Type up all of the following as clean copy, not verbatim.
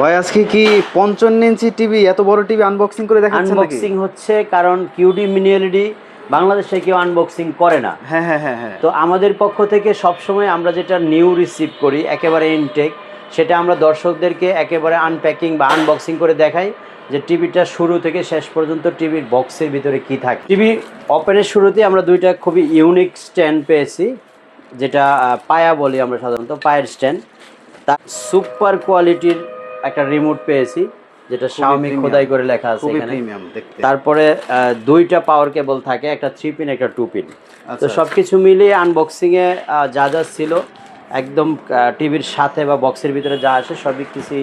ভাই আজকে কি 55 ইঞ্চি টিভি, এত বড় টিভি আনবক্সিং করে দেখাচ্ছেন নাকি? আনবক্সিং হচ্ছে কারণ কিউডি মিনি এলইডি বাংলাদেশে কেউ আনবক্সিং করে না। হ্যাঁ হ্যাঁ হ্যাঁ হ্যাঁ। তো আমাদের পক্ষ থেকে সবসময় আমরা যেটা নিউ রিসিভ করি একেবারে ইনটেক, সেটা আমরা দর্শকদেরকে একেবারে আনপ্যাকিং বা আনবক্সিং করে দেখাই যে টিভিটা শুরু থেকে শেষ পর্যন্ত টিভির বক্সের ভিতরে কি থাকে। টিভি ওপেনের শুরুতে আমরা দুইটা খুবই ইউনিক স্ট্যান্ড পেয়েছি, যেটা পায়া বলি আমরা সাধারণত, পায়ের স্ট্যান্ড। তার সুপার কোয়ালিটির একটা রিমোট পেয়েছি, যেটা Xiaomi খোদাই করে লেখা আছে এখানে। তারপরে দুইটা পাওয়ার কেবল থাকে, একটা 3 পিন একটা 2 পিন। তো সবকিছু মিলিয়ে আনবক্সিংয়ে যা যা ছিল একদম টিভির সাথে বা বক্সের ভিতরে যা আসে সবই কিছু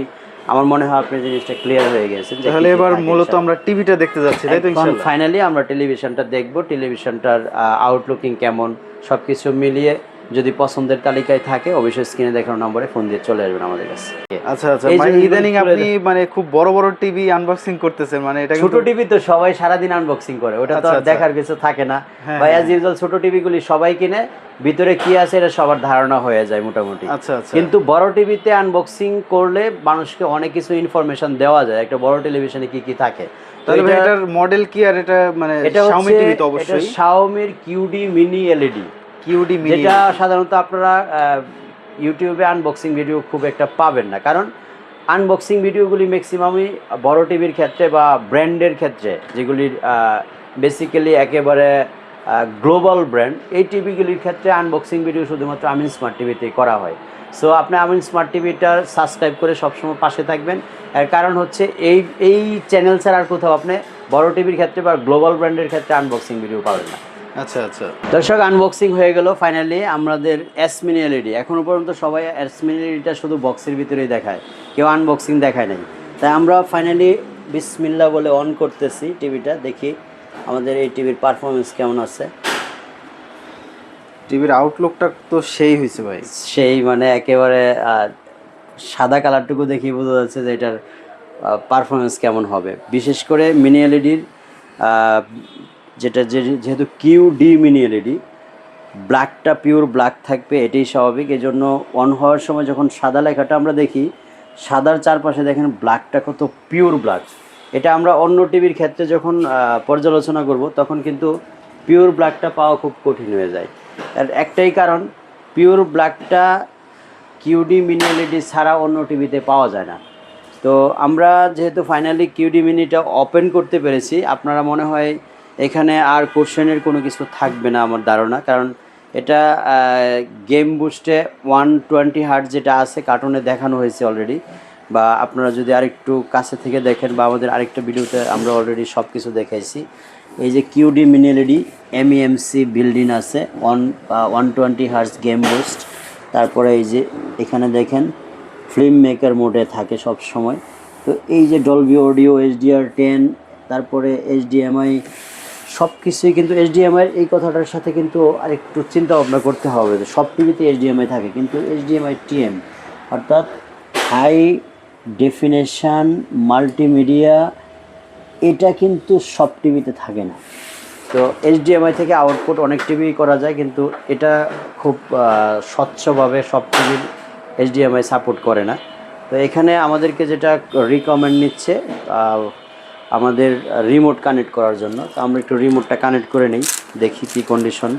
আমার মনে হয় আপনি জিনিসটা ক্লিয়ার হয়ে গেছে। তাহলে এবার মূলত আমরা টিভিটা দেখতে যাচ্ছি, তাই তো? ইনশাআল্লাহ ফাইনালি আমরা টেলিভিশনটা দেখব, টেলিভিশনটার আউটলুকিং কেমন সবকিছু মিলিয়ে যদি পছন্দের তালিকায় থাকে অবশ্যই স্ক্রিনে দেখানো নম্বরে ফোন দিয়ে চলে আসবেন আমাদের কাছে। আচ্ছা আচ্ছা, মানে ইদানিং আপনি মানে খুব বড় বড় টিভি আনবক্সিং করতেছেন, মানে এটা ছোট টিভি তো সবাই সারাদিন আনবক্সিং করে, ওটা তো দেখার কিছু থাকে না। বা অ্যাজ ইউজুয়াল ছোট টিভিগুলি সবাই কিনে, ভিতরে কি আছে এটা সবার ধারণা হয়ে যায় মোটামুটি। আচ্ছা আচ্ছা, কিন্তু বড় টিভিতে আনবক্সিং করলে মানুষকে অনেক কিছু ইনফরমেশন দেওয়া যায় একটা বড় টেলিভিশনে কি কি থাকে। তাহলে এটার মডেল কি? আর এটা মানে Xiaomi টিভি তো অবশ্যই, এটা Xiaomi QD mini LED. QD mini, যেটা সাধারণত আপনারা ইউটিউবে আনবক্সিং ভিডিও খুব একটা পাবেন না, কারণ আনবক্সিং ভিডিওগুলি ম্যাক্সিমামই বড় টিভির ক্ষেত্রে বা ব্র্যান্ডের ক্ষেত্রে, যেগুলির বেসিক্যালি একেবারে গ্লোবাল ব্র্যান্ড, এই টিভিগুলির ক্ষেত্রে আনবক্সিং ভিডিও শুধুমাত্র আমিন স্মার্ট টিভিতেই করা হয়। সো আপনি আমিন স্মার্ট টিভিটার সাবস্ক্রাইব করে সবসময় পাশে থাকবেন। এর কারণ হচ্ছে এই চ্যানেল ছাড়া আর কোথাও আপনি বড় টিভির ক্ষেত্রে বা গ্লোবাল ব্র্যান্ডের ক্ষেত্রে আনবক্সিং ভিডিও পাবেন না। আচ্ছা আচ্ছা, দর্শক আনবক্সিং হয়ে গেল ফাইনালি আমাদের এস মিনি এলইডি। এখনও পর্যন্ত সবাই এস মিনি এলইডিটা শুধু বক্সের ভিতরেই দেখায়, কেউ আনবক্সিং দেখায় নাই। তাই আমরা ফাইনালি বিসমিল্লাহ বলে অন করতেছি টিভিটা, দেখি আমাদের এই টিভির পারফরমেন্স কেমন আছে। টিভির আউটলুকটা তো সেই হয়েছে ভাই, সেই মানে একেবারে সাদা কালারটুকু দেখি বোঝা যাচ্ছে যে এটার পারফরমেন্স কেমন হবে। বিশেষ করে মিনি এলইডির যেটা যেহেতু কিউডি মিনি এলইডি, ব্ল্যাকটা পিওর ব্ল্যাক থাকবে, এটাই স্বাভাবিক। এই জন্য অন হওয়ার সময় যখন সাদা লেখাটা আমরা দেখি, সাদার চারপাশে দেখেন ব্ল্যাকটা কত পিওর ব্ল্যাক। এটা আমরা অন্য টিভির ক্ষেত্রে যখন পর্যালোচনা করব তখন কিন্তু পিওর ব্ল্যাকটা পাওয়া খুব কঠিন হয়ে যায়। আর একটাই কারণ, পিওর ব্ল্যাকটা কিউডি মিনি এলইডি ছাড়া অন্য টিভিতে পাওয়া যায় না। তো আমরা যেহেতু ফাইনালি কিউডি মিনিটা ওপেন করতে পেরেছি, আপনারা মনে হয় এখানে আর কোশ্চেনের কোনো কিছু থাকবে না আমার ধারণা, কারণ এটা গেম বুস্টে 120 হার্টজ যেটা আছে কার্টুনে দেখানো হয়েছে অলরেডি, বা আপনারা যদি আরেকটু কাছে থেকে দেখেন বা আমাদের আরেকটা ভিডিওতে আমরা অলরেডি সব কিছু দেখাইছি। এই যে QD mini LED MEMC building আছে, 120 হার্টজ গেম বুস্ট। তারপরে এই যে এখানে দেখেন ফিল্ম মেকার মোডে থাকে সব সময়। তো এই যে ডলবি অডিও, HDR10, তারপরে HDMI, সব কিছুই কিন্তু HDMI এই কথাটার সাথে কিন্তু আরেকটু চিন্তা ভাবনা করতে হবে। সব টিভিতে HDMI থাকে, কিন্তু HDMI TM অর্থাৎ হাই ডেফিনেশান মাল্টিমিডিয়া, এটা কিন্তু সব টিভিতে থাকে না। তো HDMI থেকে আউটপুট অনেক টিভি করা যায়, কিন্তু এটা খুব স্বচ্ছভাবে সব টিভির HDMI সাপোর্ট করে না। তো এখানে আমাদেরকে যেটা রিকমেন্ড নিচ্ছে আমাদের রিমোট কানেক্ট করার জন্য, তো আমরা একটু রিমোটটা কানেক্ট করে নিই, দেখি কী কন্ডিশন।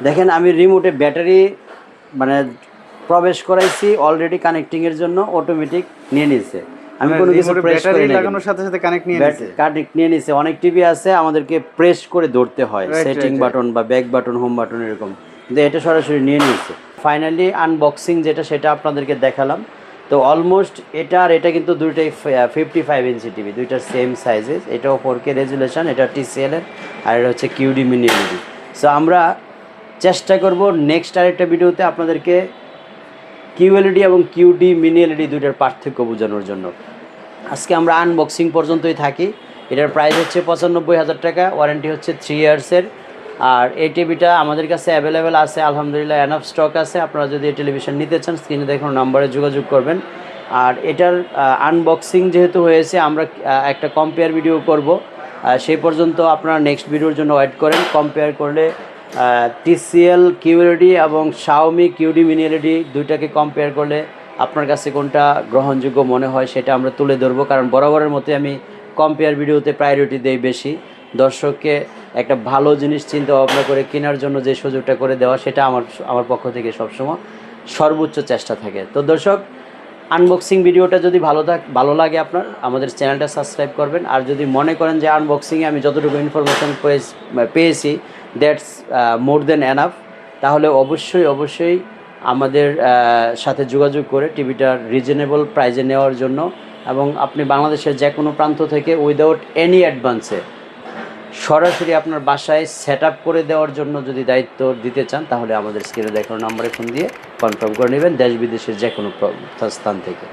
দেখেন আমি রিমোটে ব্যাটারি মানে প্রবেশ করাইছি অলরেডি, কানেক্টিংয়ের জন্য অটোমেটিক নিয়ে নিচ্ছে। আমি কোনো কিছু প্রেস করে লাগানোর সাথে সাথে কানেক্ট নিয়ে নিছে। অনেক টিভি আছে আমাদেরকে প্রেস করে ধরতে হয়, সেটিং বাটন বা ব্যাক বাটন, হোম বাটন এরকম, কিন্তু এটা সরাসরি নিয়ে নিয়েছে। ফাইনালি আনবক্সিং যেটা সেটা আপনাদেরকে দেখালাম। তো অলমোস্ট এটা আর এটা কিন্তু দুইটাই 55 ইঞ্চি টিভি, দুইটার সেম সাইজেস। এটাও 4K রেজুলেশন, এটা TCL এর, আর এটা হচ্ছে কিউডি মিনি এলইডি। সো আমরা চেষ্টা করব নেক্সট আরেকটা ভিডিওতে আপনাদেরকে কিউএলইডি এবং কিউডি মিনি এলইডি দুইটার পার্থক্য বোঝানোর জন্য। আজকে আমরা আনবক্সিং পর্যন্তই থাকি। এটার প্রাইস হচ্ছে 95,000 টাকা, ওয়ারেন্টি হচ্ছে 3 ইয়ার্সের। আর এই টিভিটা আমাদের কাছে অ্যাভেলেবেল আছে, আলহামদুলিল্লাহ এনাফ স্টক আছে। আপনারা যদি এই টেলিভিশন নিতে চান স্ক্রিনে দেখানো নাম্বারে যোগাযোগ করবেন। আর এটার আনবক্সিং যেহেতু হয়েছে, আমরা একটা কম্পেয়ার ভিডিও করব, সেই পর্যন্ত আপনারা নেক্সট ভিডিওর জন্য ওয়েট করেন। কম্পেয়ার করলে TCL কিউএলইডি এবং Xiaomi কিউডি মিনি এলইডি দুইটাকে কম্পেয়ার করলে আপনার কাছে কোনটা গ্রহণযোগ্য মনে হয় সেটা আমরা তুলে ধরবো, কারণ বরাবরের মতো আমি কম্পেয়ার ভিডিওতে প্রায়োরিটি দেই বেশি। দর্শককে একটা ভালো জিনিস চিন্তা ভাবনা করে কেনার জন্য যে সুযোগটা করে দেওয়া, সেটা আমার পক্ষ থেকে সবসময় সর্বোচ্চ চেষ্টা থাকে। তো দর্শক, আনবক্সিং ভিডিওটা যদি ভালো লাগে আপনার, আমাদের চ্যানেলটা সাবস্ক্রাইব করবেন। আর যদি মনে করেন যে আনবক্সিংয়ে আমি যতটুকু ইনফরমেশান পেয়েছি দ্যাটস মোর দেন এনাফ, তাহলে অবশ্যই আমাদের সাথে যোগাযোগ করে টিভিটা রিজনেবল প্রাইজে নেওয়ার জন্য, এবং আপনি বাংলাদেশের যে কোনো প্রান্ত থেকে উইদাউট এনি অ্যাডভান্সে সরাসরি আপনার বাসায় সেট আপ করে দেওয়ার জন্য যদি দায়িত্ব দিতে চান, তাহলে আমাদের স্ক্রিনে দেখানো নাম্বারে ফোন দিয়ে কনফার্ম করে নেবেন দেশ বিদেশের যে কোনো স্থান থেকে।